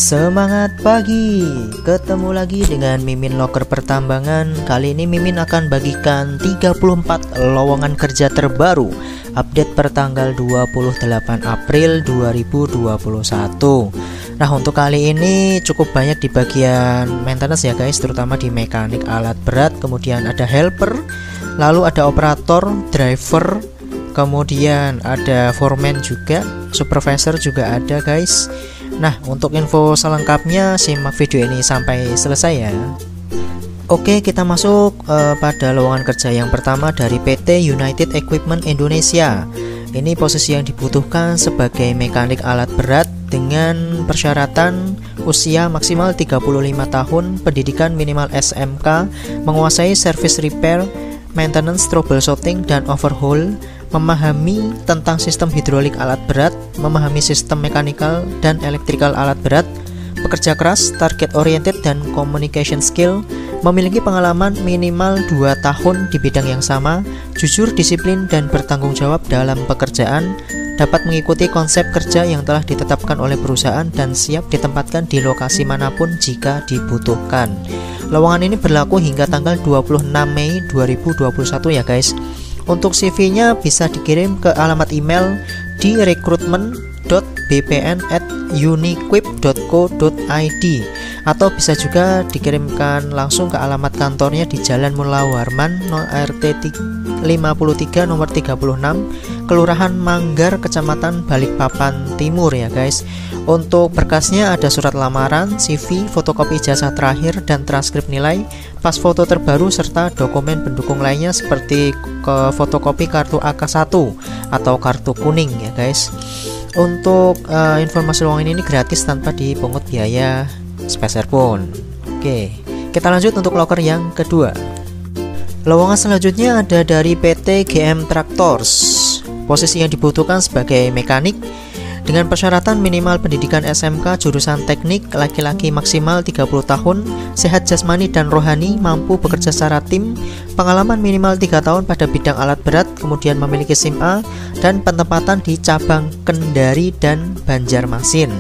Semangat pagi, ketemu lagi dengan Mimin Loker Pertambangan. Kali ini Mimin akan bagikan 34 lowongan kerja terbaru update per tanggal 28 April 2021. Nah, untuk kali ini cukup banyak di bagian maintenance ya guys, terutama di mekanik alat berat, kemudian ada helper, lalu ada operator, driver, kemudian ada foreman juga, supervisor juga ada guys. Nah, untuk info selengkapnya simak video ini sampai selesai ya. Oke, kita masuk pada lowongan kerja yang pertama dari PT United Equipment Indonesia. Ini posisi yang dibutuhkan sebagai mekanik alat berat dengan persyaratan usia maksimal 35 tahun, pendidikan minimal SMK, menguasai service repair, maintenance, troubleshooting, dan overhaul, memahami tentang sistem hidrolik alat berat, memahami sistem mekanikal dan elektrikal alat berat, pekerja keras, target oriented, dan communication skill, memiliki pengalaman minimal 2 tahun di bidang yang sama, jujur, disiplin, dan bertanggung jawab dalam pekerjaan, dapat mengikuti konsep kerja yang telah ditetapkan oleh perusahaan, dan siap ditempatkan di lokasi manapun jika dibutuhkan. Lowongan ini berlaku hingga tanggal 26 Mei 2021 ya guys. Untuk CV-nya bisa dikirim ke alamat email di recruitment.bpn@uniquip.co.id atau bisa juga dikirimkan langsung ke alamat kantornya di Jalan Mula Warman RT 53 nomor 36, Kelurahan Manggar, Kecamatan Balikpapan Timur ya guys. Untuk berkasnya ada surat lamaran, CV, fotokopi ijazah terakhir, dan transkrip nilai, pas foto terbaru, serta dokumen pendukung lainnya seperti fotokopi kartu AK1 atau kartu kuning ya guys. Untuk informasi lowongan ini gratis tanpa dipungut biaya sepeser pun. Oke, kita lanjut untuk loker yang kedua. Lowongan selanjutnya ada dari PT GM Tractors. Posisi yang dibutuhkan sebagai mekanik dengan persyaratan minimal pendidikan SMK jurusan teknik, laki-laki maksimal 30 tahun, sehat jasmani dan rohani, mampu bekerja secara tim, pengalaman minimal 3 tahun pada bidang alat berat, kemudian memiliki SIM A, dan penempatan di cabang Kendari dan Banjarmasin.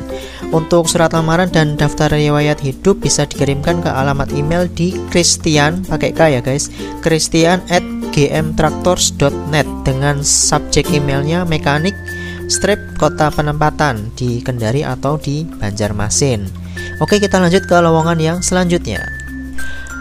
Untuk surat lamaran dan daftar riwayat hidup bisa dikirimkan ke alamat email di Christian, pakai K ya guys, christian@gmtractors.net dengan subjek emailnya mekanik strip kota penempatan di Kendari atau di Banjarmasin. Oke, kita lanjut ke lowongan yang selanjutnya.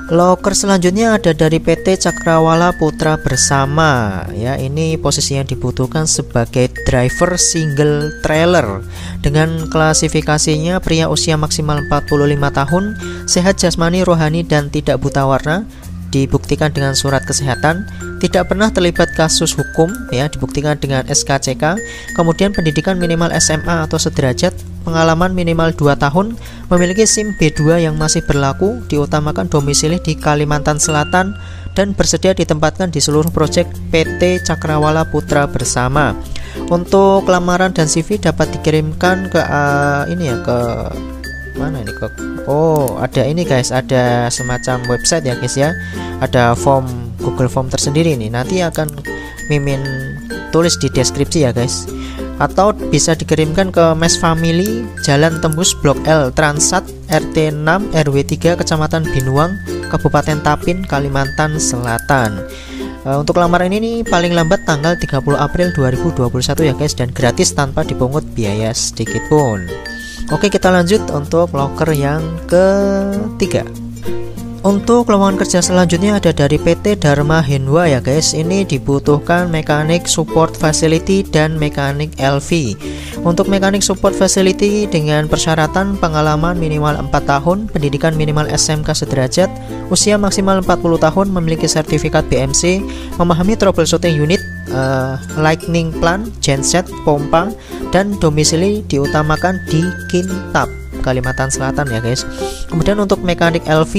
Loker selanjutnya ada dari PT Cakrawala Putra Bersama ya. Ini posisi yang dibutuhkan sebagai driver single trailer dengan klasifikasinya pria usia maksimal 45 tahun, sehat jasmani, rohani, dan tidak buta warna, dibuktikan dengan surat kesehatan, tidak pernah terlibat kasus hukum ya, dibuktikan dengan SKCK, kemudian pendidikan minimal SMA atau sederajat, pengalaman minimal 2 tahun, memiliki SIM B2 yang masih berlaku, diutamakan domisili di Kalimantan Selatan, dan bersedia ditempatkan di seluruh proyek PT Cakrawala Putra Bersama. Untuk lamaran dan CV dapat dikirimkan ke ke mana ini, ke ada ini guys, ada semacam website ya guys ya, ada form Google Form tersendiri nih, nanti akan Mimin tulis di deskripsi ya guys. Atau bisa dikirimkan ke Mes Family, Jalan Tembus Blok L, Transat, RT 6 RW 3, Kecamatan Binuang, Kabupaten Tapin, Kalimantan Selatan. Untuk lamaran ini paling lambat tanggal 30 April 2021 ya guys, dan gratis tanpa dipungut biaya sedikit pun. Oke, kita lanjut untuk loker yang ketiga. Untuk lowongan kerja selanjutnya ada dari PT Dharma Henwa ya guys. Ini dibutuhkan mekanik support facility dan mekanik LV. Untuk mekanik support facility dengan persyaratan pengalaman minimal 4 tahun, pendidikan minimal SMK sederajat, usia maksimal 40 tahun, memiliki sertifikat BMC, memahami troubleshooting unit, lightning plan, genset, pompa, dan domisili diutamakan di Kintab, Kalimantan Selatan ya guys. Kemudian untuk mekanik LV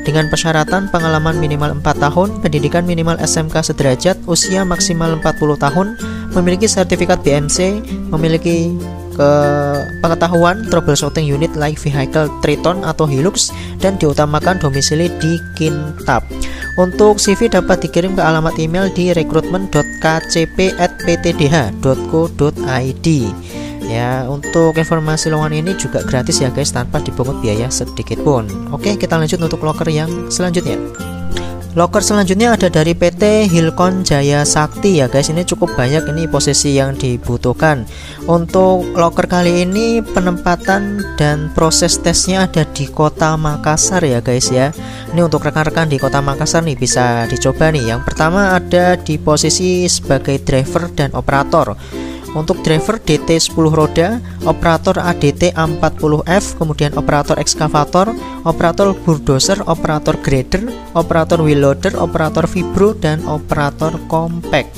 dengan persyaratan pengalaman minimal 4 tahun, pendidikan minimal SMK sederajat, usia maksimal 40 tahun, memiliki sertifikat BMC, memiliki pengetahuan troubleshooting unit like vehicle Triton atau Hilux, dan diutamakan domisili di Kintab. Untuk CV dapat dikirim ke alamat email di recruitment.kcp@ptdh.co.id. Ya, untuk informasi lowongan ini juga gratis ya guys, tanpa dipungut biaya sedikit pun. Oke, kita lanjut untuk loker yang selanjutnya. Loker selanjutnya ada dari PT Hilcon Jaya Sakti ya guys. Ini cukup banyak ini posisi yang dibutuhkan. Untuk loker kali ini penempatan dan proses tesnya ada di Kota Makassar ya guys ya. Ini untuk rekan-rekan di Kota Makassar nih bisa dicoba nih. Yang pertama ada di posisi sebagai driver dan operator. Untuk driver DT 10 roda, operator ADT A40F, kemudian operator ekskavator, operator bulldozer, operator grader, operator wheel loader, operator vibro, dan operator compact.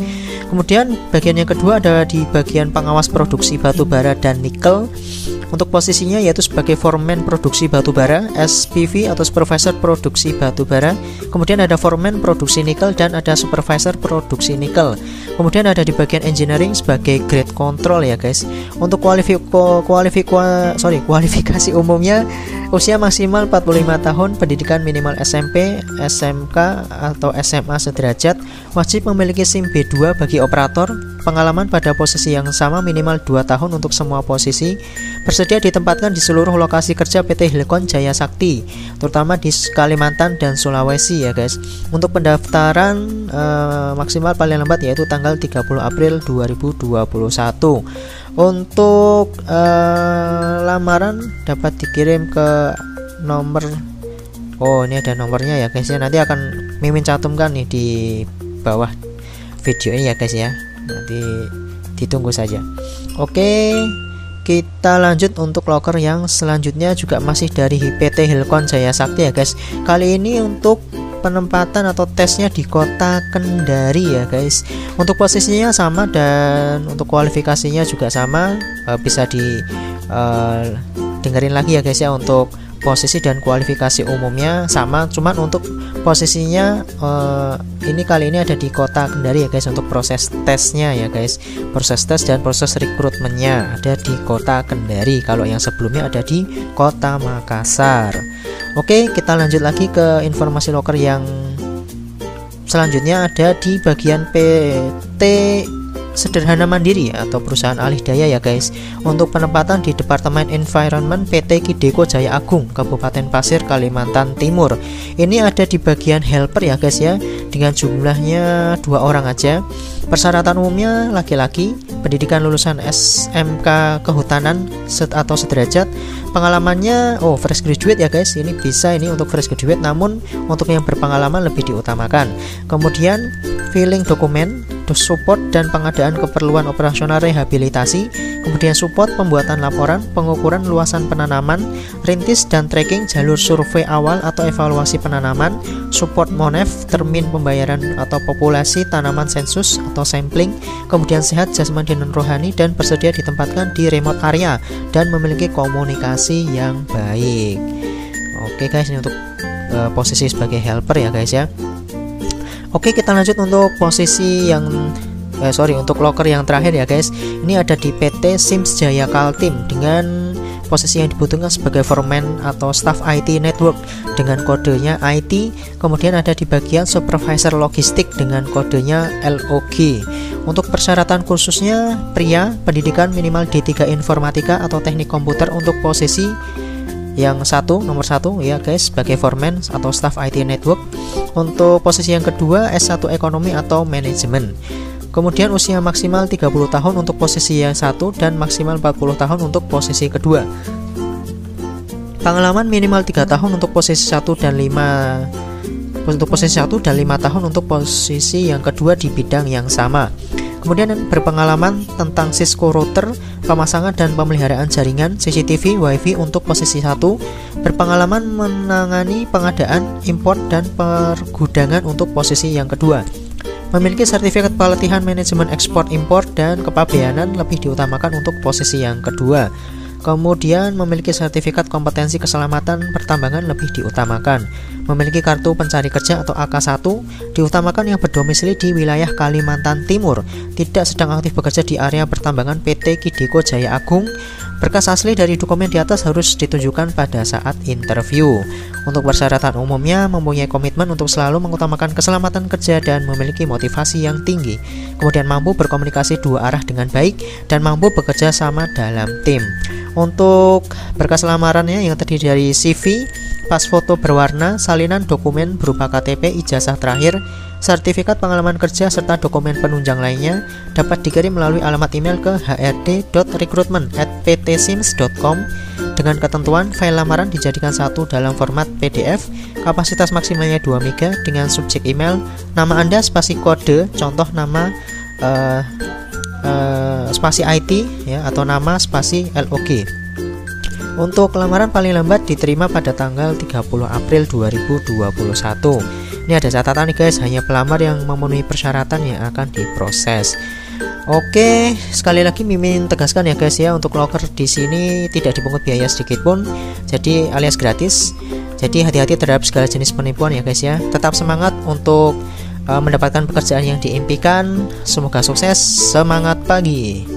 Kemudian bagian yang kedua ada di bagian pengawas produksi batu bara dan nikel. Untuk posisinya yaitu sebagai foreman produksi batu bara, SPV atau supervisor produksi batu bara. Kemudian ada foreman produksi nikel dan ada supervisor produksi nikel. Kemudian ada di bagian engineering sebagai grade control ya guys. Untuk kualifikasi umumnya usia maksimal 45 tahun, pendidikan minimal SMP, SMK atau SMA sederajat, wajib memiliki SIM B2 bagi operator, pengalaman pada posisi yang sama minimal 2 tahun untuk semua posisi, bersedia ditempatkan di seluruh lokasi kerja PT Hilcon Jaya Sakti, terutama di Kalimantan dan Sulawesi ya guys. Untuk pendaftaran maksimal paling lambat yaitu tanggal 30 April 2021. Untuk lamaran dapat dikirim ke nomor, ini ada nomornya ya guys ya. Nanti akan Mimin cantumkan nih di bawah video ini ya guys ya. Nanti ditunggu saja. Oke, kita lanjut untuk loker yang selanjutnya juga masih dari PT Hilcon Jaya Sakti ya guys. Kali ini untuk penempatan atau tesnya di Kota Kendari ya guys. Untuk posisinya sama dan untuk kualifikasinya juga sama. Bisa di dengerin lagi ya guys ya. Untuk posisi dan kualifikasi umumnya sama, cuman untuk posisinya ini kali ini ada di Kota Kendari ya guys. Untuk proses tesnya ya guys, proses tes dan proses rekrutmennya ada di Kota Kendari. Kalau yang sebelumnya ada di Kota Makassar. Oke, kita lanjut lagi ke informasi loker yang selanjutnya ada di bagian PT Sederhana Mandiri atau perusahaan alih daya ya guys. Untuk penempatan di Departemen Environment PT Kideko Jaya Agung, Kabupaten Pasir, Kalimantan Timur. Ini ada di bagian helper ya guys ya, dengan jumlahnya 2 orang aja. Persyaratan umumnya laki-laki, pendidikan lulusan SMK Kehutanan atau sederajat. Pengalamannya fresh graduate ya guys. Ini bisa ini untuk fresh graduate, namun untuk yang berpengalaman lebih diutamakan. Kemudian filling dokumen, support dan pengadaan keperluan operasional rehabilitasi, kemudian support pembuatan laporan, pengukuran luasan penanaman, rintis dan tracking jalur survei awal atau evaluasi penanaman, support monef, termin pembayaran atau populasi tanaman sensus atau sampling, kemudian sehat jasmani dan rohani dan bersedia ditempatkan di remote area dan memiliki komunikasi yang baik. Oke guys, ini untuk posisi sebagai helper ya guys ya. Oke, kita lanjut untuk posisi yang untuk loker yang terakhir ya guys. Ini ada di PT Sims Jaya Kaltim dengan posisi yang dibutuhkan sebagai foreman atau staff IT network dengan kodenya IT. Kemudian ada di bagian supervisor logistik dengan kodenya LOG. Untuk persyaratan khususnya pria, pendidikan minimal D3 informatika atau teknik komputer untuk posisi yang nomor 1 ya guys, sebagai foreman atau staff IT network. Untuk posisi yang kedua S1 ekonomi atau manajemen. Kemudian usia maksimal 30 tahun untuk posisi yang 1 dan maksimal 40 tahun untuk posisi kedua. Pengalaman minimal 3 tahun untuk posisi 1 dan 5 tahun untuk posisi yang kedua di bidang yang sama. Kemudian berpengalaman tentang Cisco router, pemasangan dan pemeliharaan jaringan, CCTV, WiFi untuk posisi 1, berpengalaman menangani pengadaan, impor dan pergudangan untuk posisi yang kedua. Memiliki sertifikat pelatihan manajemen ekspor impor dan kepabeanan lebih diutamakan untuk posisi yang kedua. Kemudian memiliki sertifikat kompetensi keselamatan pertambangan lebih diutamakan. Memiliki kartu pencari kerja atau AK1 diutamakan yang berdomisili di wilayah Kalimantan Timur, tidak sedang aktif bekerja di area pertambangan PT Kideko Jaya Agung, Berkas asli dari dokumen di atas harus ditunjukkan pada saat interview. Untuk persyaratan umumnya, mempunyai komitmen untuk selalu mengutamakan keselamatan kerja dan memiliki motivasi yang tinggi. Kemudian mampu berkomunikasi dua arah dengan baik dan mampu bekerja sama dalam tim. Untuk berkas lamarannya yang terdiri dari CV, pas foto berwarna, salinan dokumen berupa KTP, ijazah terakhir, sertifikat pengalaman kerja, serta dokumen penunjang lainnya dapat dikirim melalui alamat email ke hrd.recruitment@ptsims.com dengan ketentuan file lamaran dijadikan satu dalam format PDF, kapasitas maksimalnya 2 MB dengan subjek email, nama Anda spasi kode, contoh nama spasi IT ya, atau nama spasi LOG. Untuk lamaran paling lambat diterima pada tanggal 30 April 2021. Ini ada catatan nih guys, hanya pelamar yang memenuhi persyaratan yang akan diproses. Oke, sekali lagi Mimin tegaskan ya guys ya, untuk loker di sini tidak dipungut biaya sedikit pun, jadi alias gratis. Jadi hati-hati terhadap segala jenis penipuan ya guys ya. Tetap semangat untuk mendapatkan pekerjaan yang diimpikan. Semoga sukses. Semangat pagi.